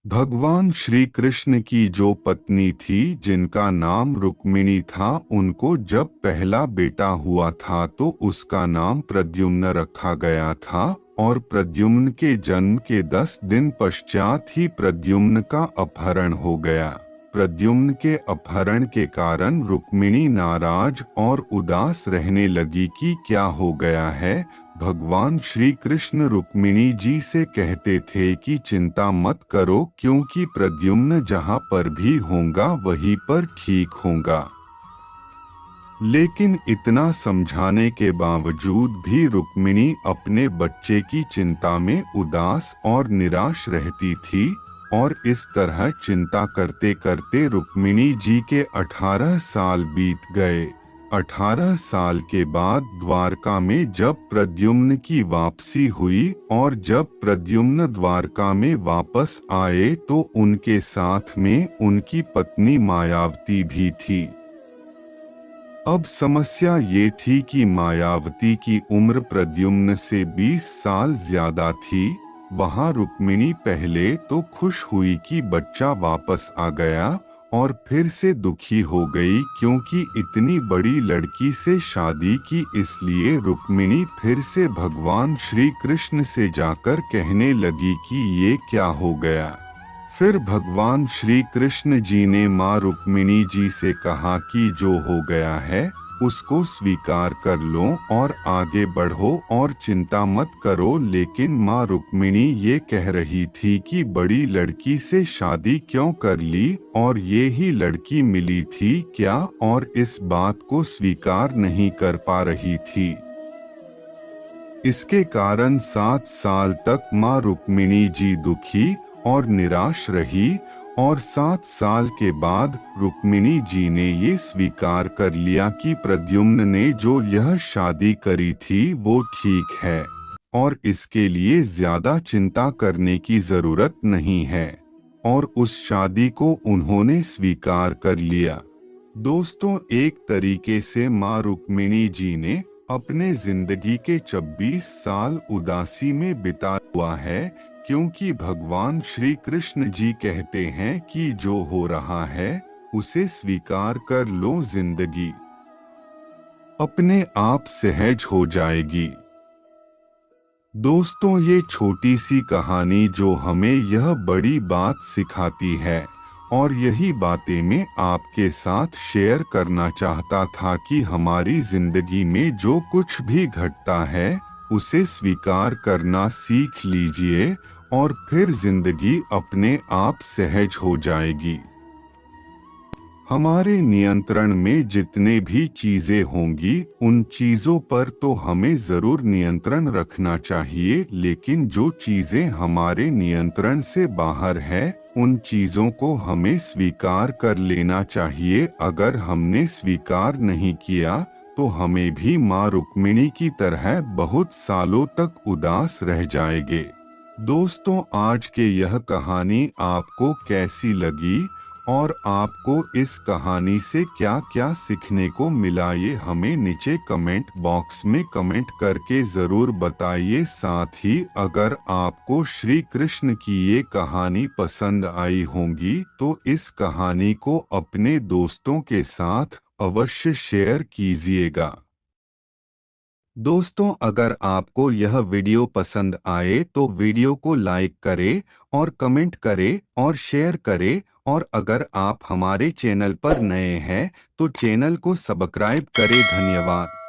भगवान श्री कृष्ण की जो पत्नी थी जिनका नाम रुक्मिणी था, उनको जब पहला बेटा हुआ था तो उसका नाम प्रद्युम्न रखा गया था और प्रद्युम्न के जन्म के 10 दिन पश्चात ही प्रद्युम्न का अपहरण हो गया। प्रद्युम्न के अपहरण के कारण रुक्मिणी नाराज और उदास रहने लगी कि क्या हो गया है। भगवान श्री कृष्ण रुक्मिणी जी से कहते थे कि चिंता मत करो, क्योंकि प्रद्युम्न जहाँ पर भी होगा वहीं पर ठीक होगा। लेकिन इतना समझाने के बावजूद भी रुक्मिणी अपने बच्चे की चिंता में उदास और निराश रहती थी और इस तरह चिंता करते करते रुक्मिणी जी के 18 साल बीत गए। 18 साल के बाद द्वारका में जब प्रद्युम्न की वापसी हुई और जब प्रद्युम्न द्वारका में वापस आए तो उनके साथ में उनकी पत्नी मायावती भी थी। अब समस्या ये थी कि मायावती की उम्र प्रद्युम्न से 20 साल ज्यादा थी। वहां रुक्मिणी पहले तो खुश हुई कि बच्चा वापस आ गया और फिर से दुखी हो गई क्योंकि इतनी बड़ी लड़की से शादी की। इसलिए रुक्मिणी फिर से भगवान श्री कृष्ण से जाकर कहने लगी कि ये क्या हो गया। फिर भगवान श्री कृष्ण जी ने माँ रुक्मिणी जी से कहा कि जो हो गया है उसको स्वीकार कर लो और आगे बढ़ो और चिंता मत करो। लेकिन माँ रुक्मिणी ये कह रही थी कि बड़ी लड़की से शादी क्यों कर ली और ये ही लड़की मिली थी क्या, और इस बात को स्वीकार नहीं कर पा रही थी। इसके कारण 7 साल तक माँ रुक्मिणी जी दुखी और निराश रही और 7 साल के बाद रुक्मिणी जी ने ये स्वीकार कर लिया कि प्रद्युम्न ने जो यह शादी करी थी वो ठीक है और इसके लिए ज्यादा चिंता करने की जरूरत नहीं है, और उस शादी को उन्होंने स्वीकार कर लिया। दोस्तों, एक तरीके से माँ रुक्मिणी जी ने अपने जिंदगी के 26 साल उदासी में बिता हुआ है, क्योंकि भगवान श्री कृष्ण जी कहते हैं कि जो हो रहा है उसे स्वीकार कर लो, जिंदगी अपने आप सहज हो जाएगी। दोस्तों, ये छोटी सी कहानी जो हमें यह बड़ी बात सिखाती है और यही बातें मैं आपके साथ शेयर करना चाहता था कि हमारी जिंदगी में जो कुछ भी घटता है उसे स्वीकार करना सीख लीजिए और फिर जिंदगी अपने आप सहज हो जाएगी। हमारे नियंत्रण में जितने भी चीजें होंगी उन चीजों पर तो हमें जरूर नियंत्रण रखना चाहिए, लेकिन जो चीजें हमारे नियंत्रण से बाहर है उन चीजों को हमें स्वीकार कर लेना चाहिए। अगर हमने स्वीकार नहीं किया तो हमें भी माँ रुक्मिणी की तरह बहुत सालों तक उदास रह जाएंगे। दोस्तों, आज के यह कहानी आपको कैसी लगी और आपको इस कहानी से क्या क्या सीखने को मिला, ये हमें नीचे कमेंट बॉक्स में कमेंट करके ज़रूर बताइए। साथ ही अगर आपको श्री कृष्ण की ये कहानी पसंद आई होगी तो इस कहानी को अपने दोस्तों के साथ अवश्य शेयर कीजिएगा। दोस्तों, अगर आपको यह वीडियो पसंद आए तो वीडियो को लाइक करें और कमेंट करें और शेयर करें, और अगर आप हमारे चैनल पर नए हैं तो चैनल को सब्सक्राइब करें। धन्यवाद।